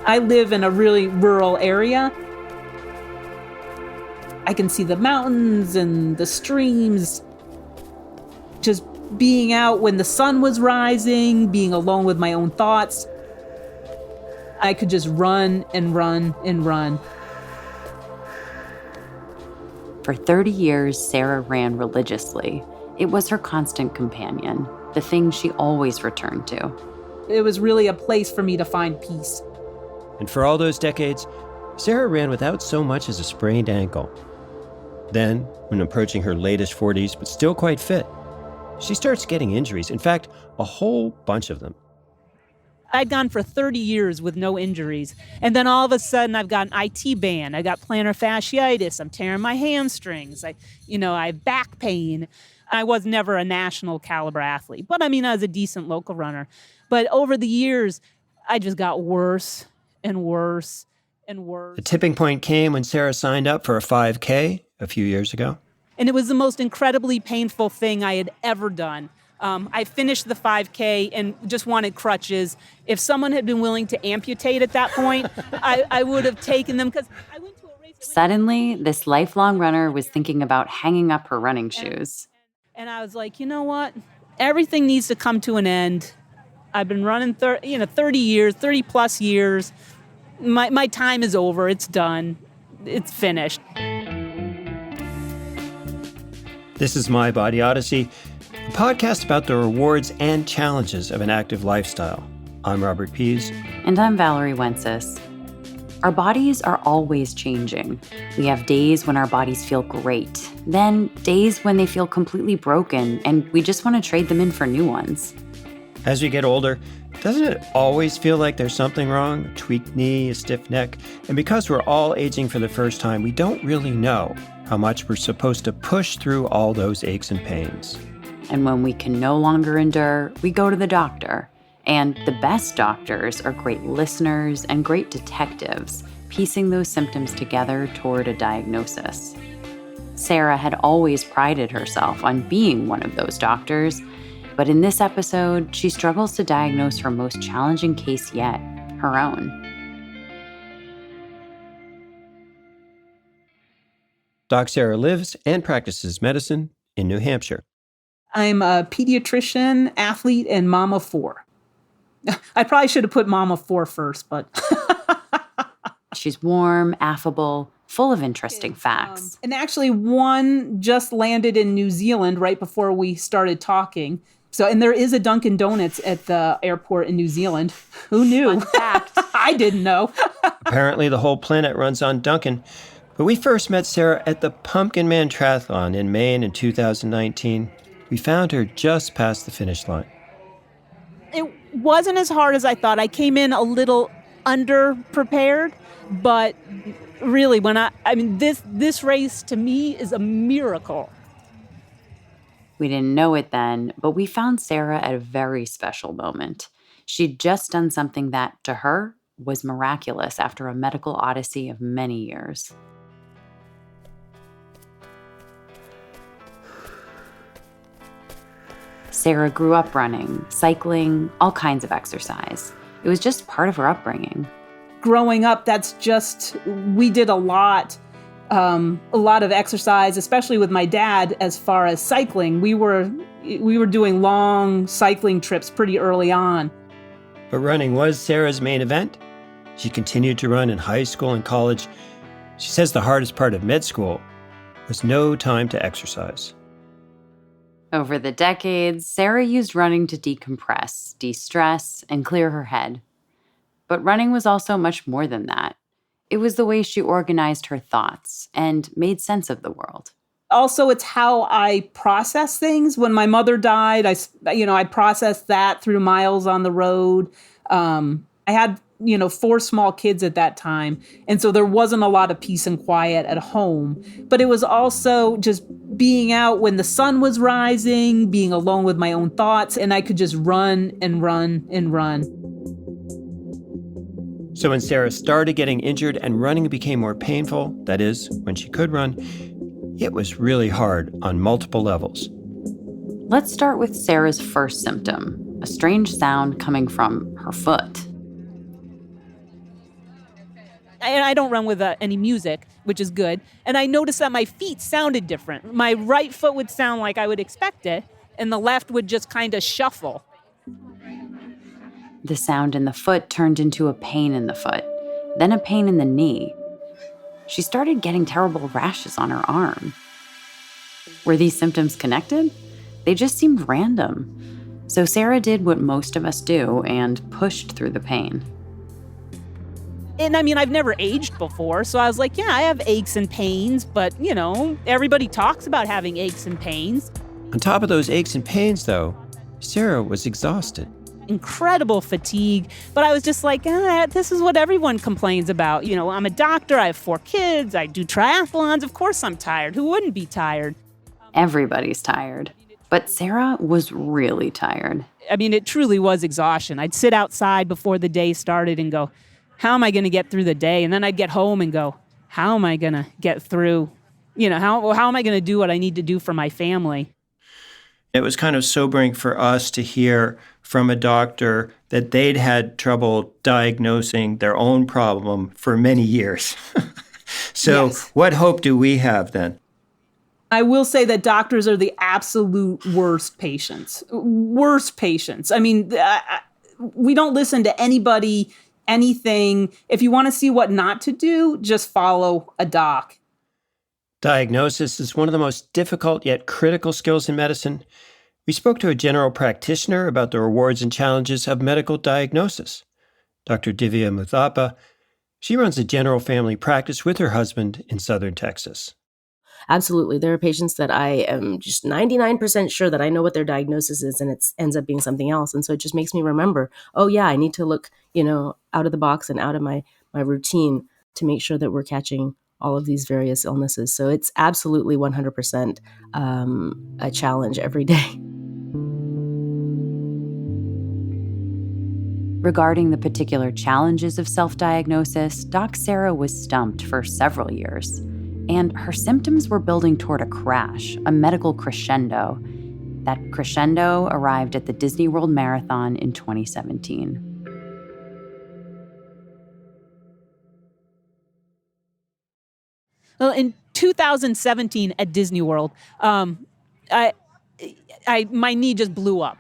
I live in a really rural area. I can see the mountains and the streams. Just being out when the sun was rising, being alone with my own thoughts. I could just run and run and run. For 30 years, Sarah ran religiously. It was her constant companion, the thing she always returned to. It was really a place for me to find peace. And for all those decades, Sarah ran without so much as a sprained ankle. Then, when approaching her latest 40s, but still quite fit, she starts getting injuries. In fact, a whole bunch of them. I'd gone for 30 years with no injuries. And then all of a sudden, I've got an IT band. I got plantar fasciitis. I'm tearing my hamstrings. I have back pain. I was never a national caliber athlete, but I was a decent local runner. But over the years, I just got worse and worse and worse. The tipping point came when Sarah signed up for a 5K a few years ago. And it was the most incredibly painful thing I had ever done. I finished the 5K and just wanted crutches. If someone had been willing to amputate at that point, I would have taken them, because I went to a race. Suddenly, this lifelong runner was thinking about hanging up her running shoes. And I was like, you know what? Everything needs to come to an end. I've been running 30 years, 30 plus years. My time is over. It's done. It's finished. This is My Body Odyssey, a podcast about the rewards and challenges of an active lifestyle. I'm Robert Pease. And I'm Valerie Wences. Our bodies are always changing. We have days when our bodies feel great, then days when they feel completely broken, and we just want to trade them in for new ones. As we get older, doesn't it always feel like there's something wrong? A tweaked knee, a stiff neck. And because we're all aging for the first time, we don't really know how much we're supposed to push through all those aches and pains. And when we can no longer endure, we go to the doctor. And the best doctors are great listeners and great detectives, piecing those symptoms together toward a diagnosis. Sarah had always prided herself on being one of those doctors, but in this episode, she struggles to diagnose her most challenging case yet, her own. Doc Sarah lives and practices medicine in New Hampshire. I'm a pediatrician, athlete, and mom of 4. I probably should have put mom of 4 first, but... She's warm, affable, full of interesting facts. And actually, one just landed in New Zealand right before we started talking. And there is a Dunkin' Donuts at the airport in New Zealand. Who knew? Fun fact. I didn't know. Apparently, the whole planet runs on Dunkin'. But we first met Sarah at the Pumpkin Man Triathlon in Maine in 2019. We found her just past the finish line. It wasn't as hard as I thought. I came in a little underprepared, but really, this race to me is a miracle. We didn't know it then, but we found Sarah at a very special moment. She'd just done something that, to her, was miraculous after a medical odyssey of many years. Sarah grew up running, cycling, all kinds of exercise. It was just part of her upbringing. Growing up, we did a lot of exercise, especially with my dad, as far as cycling. We were doing long cycling trips pretty early on. But running was Sarah's main event. She continued to run in high school and college. She says the hardest part of med school was no time to exercise. Over the decades, Sarah used running to decompress, de-stress, and clear her head. But running was also much more than that. It was the way she organized her thoughts and made sense of the world. Also, it's how I process things. When my mother died, I processed that through miles on the road. I had 4 small kids at that time. And so there wasn't a lot of peace and quiet at home. But it was also just being out when the sun was rising, being alone with my own thoughts, and I could just run and run and run. So when Sarah started getting injured and running became more painful, that is, when she could run, it was really hard on multiple levels. Let's start with Sarah's first symptom, a strange sound coming from her foot. I don't run with any music, which is good. And I noticed that my feet sounded different. My right foot would sound like I would expect it, and the left would just kind of shuffle. The sound in the foot turned into a pain in the foot, then a pain in the knee. She started getting terrible rashes on her arm. Were these symptoms connected? They just seemed random. So Sarah did what most of us do and pushed through the pain. And I mean, I've never aged before, so I was like, yeah, I have aches and pains, but, everybody talks about having aches and pains. On top of those aches and pains, though, Sarah was exhausted. Incredible fatigue, but I was just like, this is what everyone complains about. I'm a doctor, I have 4 kids, I do triathlons, of course I'm tired. Who wouldn't be tired? Everybody's tired. But Sarah was really tired. I mean, it truly was exhaustion. I'd sit outside before the day started and go, how am I going to get through the day? And then I'd get home and go, how am I going to get through? How am I going to do what I need to do for my family? It was kind of sobering for us to hear from a doctor that they'd had trouble diagnosing their own problem for many years. So Yes. What hope do we have then? I will say that doctors are the absolute worst patients. Worst patients. I mean, we don't listen to anybody, anything. If you want to see what not to do, just follow a doc. Diagnosis is one of the most difficult yet critical skills in medicine. We spoke to a general practitioner about the rewards and challenges of medical diagnosis. Dr. Divya Muthappa. She runs a general family practice with her husband in southern Texas. Absolutely. There are patients that I am just 99% sure that I know what their diagnosis is, and it ends up being something else. And so it just makes me remember, oh yeah, I need to look, out of the box and out of my routine to make sure that we're catching all of these various illnesses. So it's absolutely 100% a challenge every day. Regarding the particular challenges of self-diagnosis, Doc Sarah was stumped for several years. And her symptoms were building toward a crash, a medical crescendo. That crescendo arrived at the Disney World Marathon in 2017. Well, in 2017 at Disney World, my knee just blew up.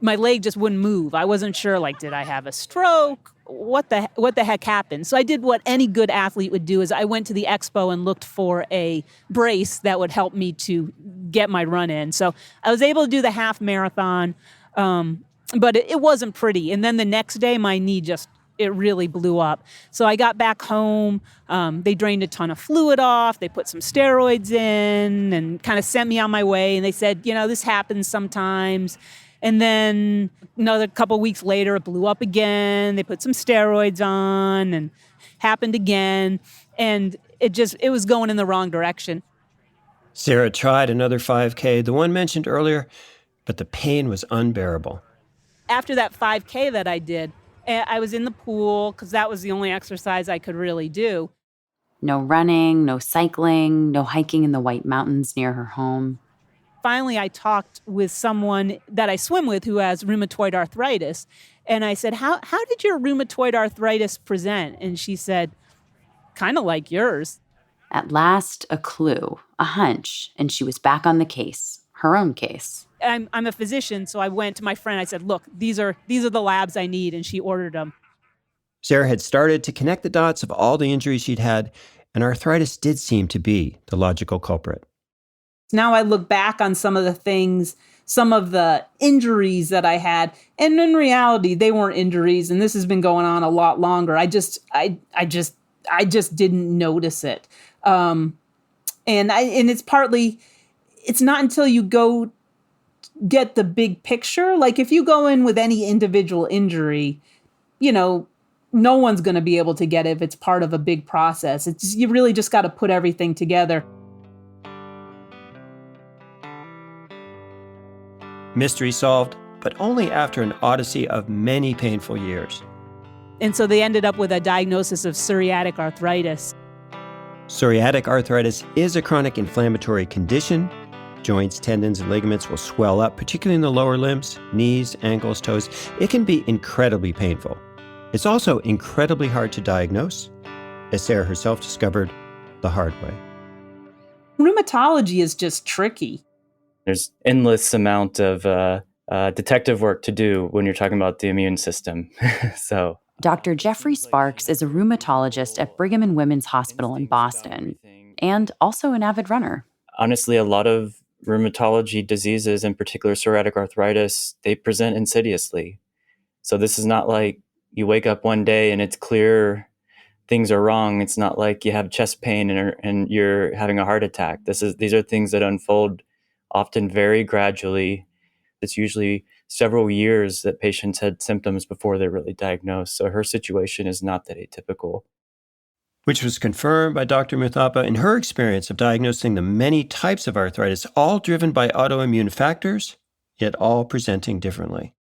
My leg just wouldn't move. I wasn't sure, did I have a stroke? What the heck happened? So I did what any good athlete would do, is I went to the expo and looked for a brace that would help me to get my run in. So I was able to do the half marathon, but it wasn't pretty. And then the next day, my knee it really blew up. So I got back home. They drained a ton of fluid off. They put some steroids in and kind of sent me on my way. And they said, this happens sometimes. And then another couple weeks later, it blew up again. They put some steroids on and happened again. And it was going in the wrong direction. Sarah tried another 5K, the one mentioned earlier, but the pain was unbearable. After that 5K that I did, I was in the pool because that was the only exercise I could really do. No running, no cycling, no hiking in the White Mountains near her home. Finally, I talked with someone that I swim with who has rheumatoid arthritis. And I said, how did your rheumatoid arthritis present? And she said, kind of like yours. At last, a clue, a hunch, and she was back on the case, her own case. I'm a physician, so I went to my friend. I said, look, these are the labs I need. And she ordered them. Sarah had started to connect the dots of all the injuries she'd had, and arthritis did seem to be the logical culprit. Now I look back on some of the things, some of the injuries that I had, and in reality, they weren't injuries, and this has been going on a lot longer. I just didn't notice it, and it's not until you go get the big picture. Like if you go in with any individual injury, no one's going to be able to get it if it's part of a big process. You really just got to put everything together. Mystery solved, but only after an odyssey of many painful years. And so they ended up with a diagnosis of psoriatic arthritis. Psoriatic arthritis is a chronic inflammatory condition. Joints, tendons, and ligaments will swell up, particularly in the lower limbs, knees, ankles, toes. It can be incredibly painful. It's also incredibly hard to diagnose. as Sarah herself discovered the hard way. Rheumatology is just tricky. There's endless amount of detective work to do when you're talking about the immune system. So Dr. Jeffrey Sparks is a rheumatologist at Brigham and Women's Hospital in Boston, and also an avid runner. honestly, a lot of rheumatology diseases, in particular psoriatic arthritis, they present insidiously. So this is not like you wake up one day and it's clear things are wrong. It's not like you have chest pain and you're having a heart attack. These are things that unfold often very gradually. It's usually several years that patients had symptoms before they're really diagnosed. So her situation is not that atypical. Which was confirmed by Dr. Muthappa in her experience of diagnosing the many types of arthritis, all driven by autoimmune factors, yet all presenting differently.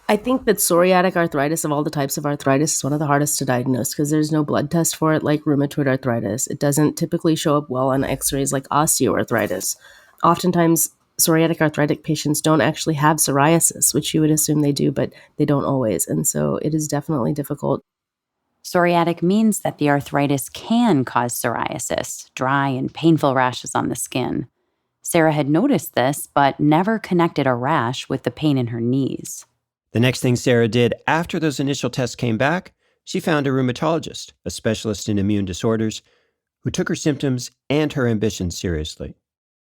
I think that psoriatic arthritis, of all the types of arthritis, is one of the hardest to diagnose because there's no blood test for it like rheumatoid arthritis. It doesn't typically show up well on x-rays like osteoarthritis. Oftentimes, psoriatic arthritic patients don't actually have psoriasis, which you would assume they do, but they don't always. And so it is definitely difficult. Psoriatic means that the arthritis can cause psoriasis, dry and painful rashes on the skin. Sarah had noticed this, but never connected a rash with the pain in her knees. The next thing Sarah did after those initial tests came back, she found a rheumatologist, a specialist in immune disorders, who took her symptoms and her ambitions seriously.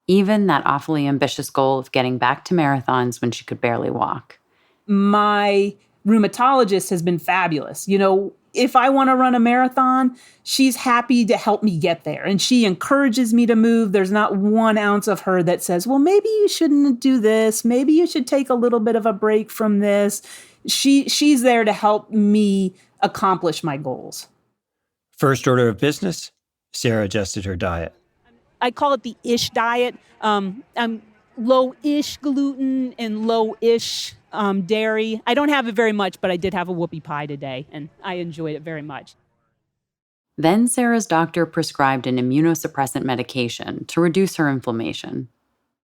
Even that awfully ambitious goal of getting back to marathons when she could barely walk. My rheumatologist has been fabulous. You know, if I want to run a marathon, she's happy to help me get there. And she encourages me to move. There's not 1 ounce of her that says, well, maybe you shouldn't do this. Maybe you should take a little bit of a break from this. She's there to help me accomplish my goals. First order of business, Sarah adjusted her diet. I call it the ish diet. I'm low-ish gluten and low-ish dairy. I don't have it very much, but I did have a whoopie pie today, and I enjoyed it very much. Then Sarah's doctor prescribed an immunosuppressant medication to reduce her inflammation.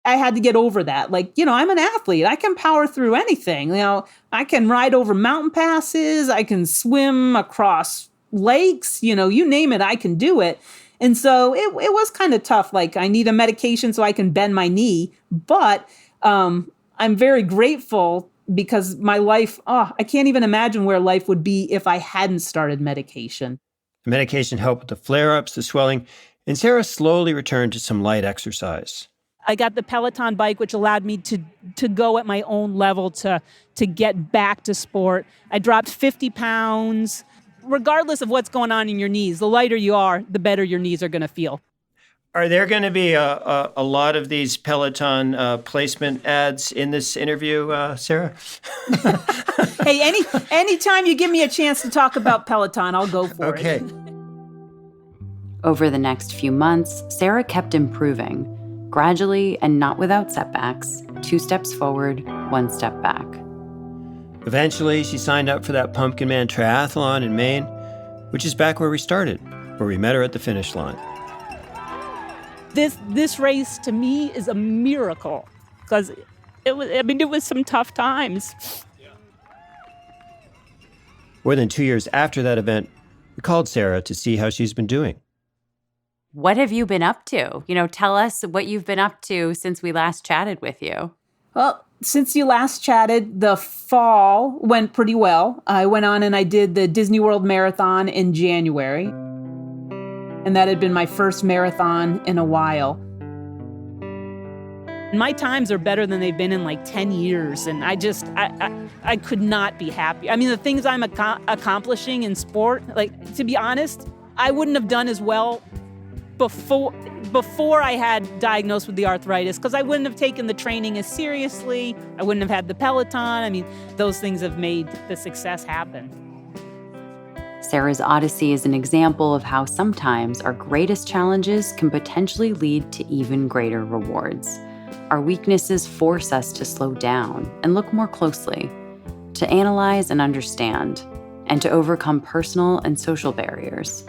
I had to get over that. Like, you know, I'm an athlete. I can power through anything. You know, I can ride over mountain passes. I can swim across lakes. You know, you name it, I can do it. And so it was kind of tough. Like, I need a medication so I can bend my knee. But I'm very grateful because my life, I can't even imagine where life would be if I hadn't started medication. The medication helped with the flare-ups, the swelling, and Sarah slowly returned to some light exercise. I got the Peloton bike, which allowed me to go at my own level to get back to sport. I dropped 50 pounds. Regardless of what's going on in your knees, the lighter you are, the better your knees are going to feel. Are there going to be a lot of these Peloton placement ads in this interview, Sarah? Hey, anytime you give me a chance to talk about Peloton, I'll go for it. Okay. Over the next few months, Sarah kept improving, gradually and not without setbacks, 2 steps forward, 1 step back. Eventually, she signed up for that Pumpkin Man Triathlon in Maine, which is back where we started, where we met her at the finish line. This race to me is a miracle because it was some tough times. More than 2 years after that event, we called Sarah to see how she's been doing. What have you been up to? You know, tell us what you've been up to since we last chatted with you. Well, since you last chatted, the fall went pretty well. I went on and I did the Disney World Marathon in January. And that had been my first marathon in a while. My times are better than they've been in like 10 years. And I could not be happy. I mean, the things I'm accomplishing in sport, like, to be honest, I wouldn't have done as well before I had diagnosed with the arthritis, because I wouldn't have taken the training as seriously. I wouldn't have had the Peloton. I mean, those things have made the success happen. Sarah's odyssey is an example of how sometimes our greatest challenges can potentially lead to even greater rewards. Our weaknesses force us to slow down and look more closely, to analyze and understand, and to overcome personal and social barriers.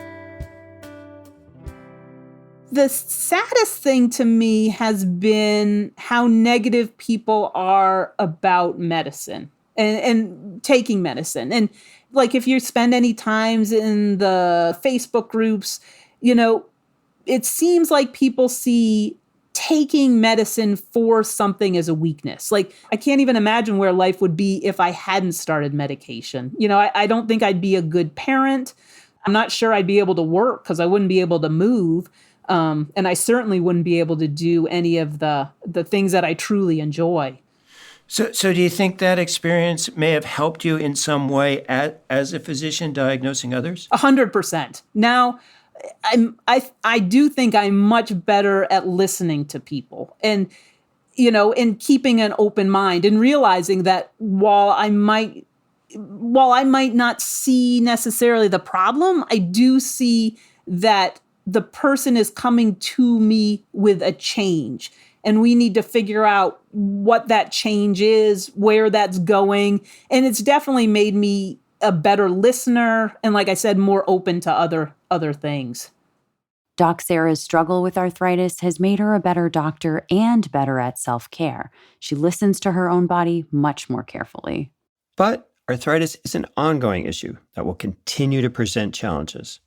The saddest thing to me has been how negative people are about medicine and taking medicine. And like if you spend any times in the Facebook groups, it seems like people see taking medicine for something as a weakness. Like, I can't even imagine where life would be if I hadn't started medication. I don't think I'd be a good parent. I'm not sure I'd be able to work because I wouldn't be able to move. And I certainly wouldn't be able to do any of the things that I truly enjoy. So do you think that experience may have helped you in some way as a physician diagnosing others? 100%. Now, I do think I'm much better at listening to people and keeping an open mind and realizing that while I might not see necessarily the problem, I do see that the person is coming to me with a change. And we need to figure out what that change is, where that's going. And it's definitely made me a better listener. And like I said, more open to other things. Doc Sarah's struggle with arthritis has made her a better doctor and better at self-care. She listens to her own body much more carefully. But arthritis is an ongoing issue that will continue to present challenges.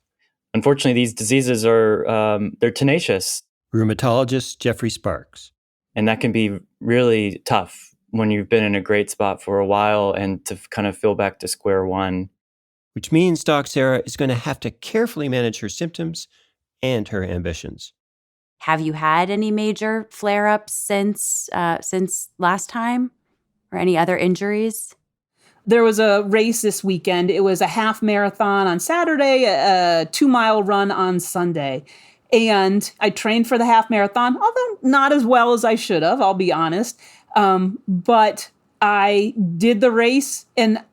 Unfortunately, these diseases they're tenacious. Rheumatologist Jeffrey Sparks. And that can be really tough when you've been in a great spot for a while and to kind of feel back to square one. Which means Doc Sarah is going to have to carefully manage her symptoms and her ambitions. Have you had any major flare-ups since last time? Or any other injuries? There was a race this weekend. It was a half marathon on Saturday, a 2-mile run on Sunday. And I trained for the half marathon, although not as well as I should have, I'll be honest. But I did the race, and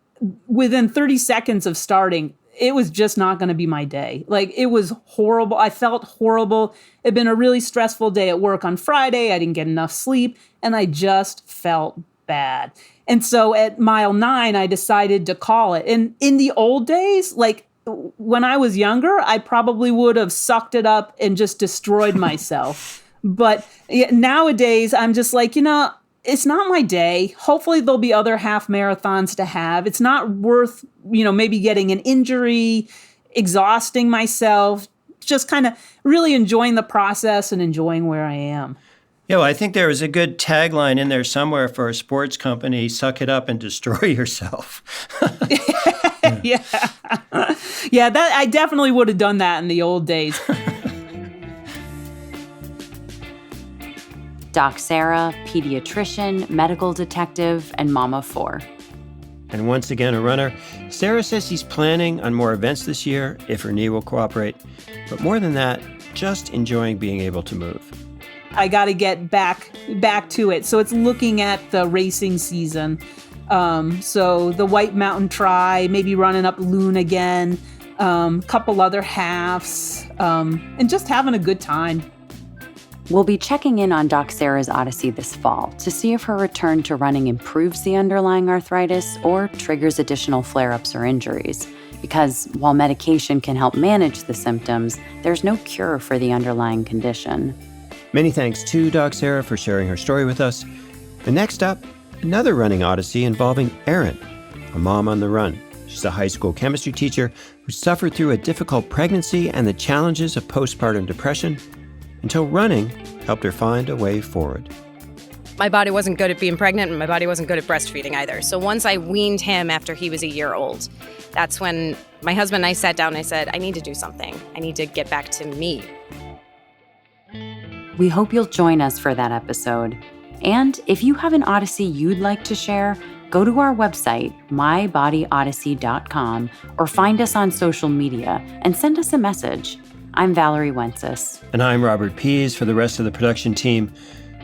within 30 seconds of starting, it was just not going to be my day. Like, it was horrible. I felt horrible. It'd been a really stressful day at work on Friday. I didn't get enough sleep, and I just felt bad. And so at mile 9, I decided to call it. And in the old days, like when I was younger, I probably would have sucked it up and just destroyed myself. But nowadays, I'm just like, it's not my day. Hopefully there'll be other half marathons to have. It's not worth, maybe getting an injury, exhausting myself, just kind of really enjoying the process and enjoying where I am. Yeah, well, I think there was a good tagline in there somewhere for a sports company: suck it up and destroy yourself. Yeah. Yeah, that I definitely would have done that in the old days. Doc Sarah, pediatrician, medical detective, and mom of 4. And once again, a runner. Sarah says she's planning on more events this year if her knee will cooperate. But more than that, just enjoying being able to move. I got to get back to it. So it's looking at the racing season. So the White Mountain Tri, maybe running up Loon again, couple other halves, and just having a good time. We'll be checking in on Doc Sarah's Odyssey this fall to see if her return to running improves the underlying arthritis or triggers additional flare-ups or injuries. Because while medication can help manage the symptoms, there's no cure for the underlying condition. Many thanks to Doc Sarah for sharing her story with us. And next up, another running odyssey involving Erin, a mom on the run. She's a high school chemistry teacher who suffered through a difficult pregnancy and the challenges of postpartum depression until running helped her find a way forward. My body wasn't good at being pregnant, and my body wasn't good at breastfeeding either. So once I weaned him after he was a year old, that's when my husband and I sat down and I said, I need to do something. I need to get back to me. We hope you'll join us for that episode. And if you have an odyssey you'd like to share, go to our website, mybodyodyssey.com, or find us on social media and send us a message. I'm Valerie Wences. And I'm Robert Pease for the rest of the production team.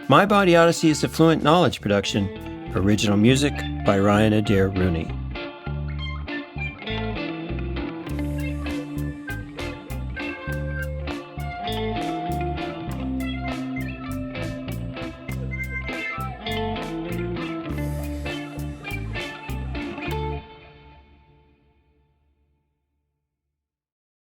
My Body Odyssey is a Fluent Knowledge production. Original music by Ryan Adair Rooney.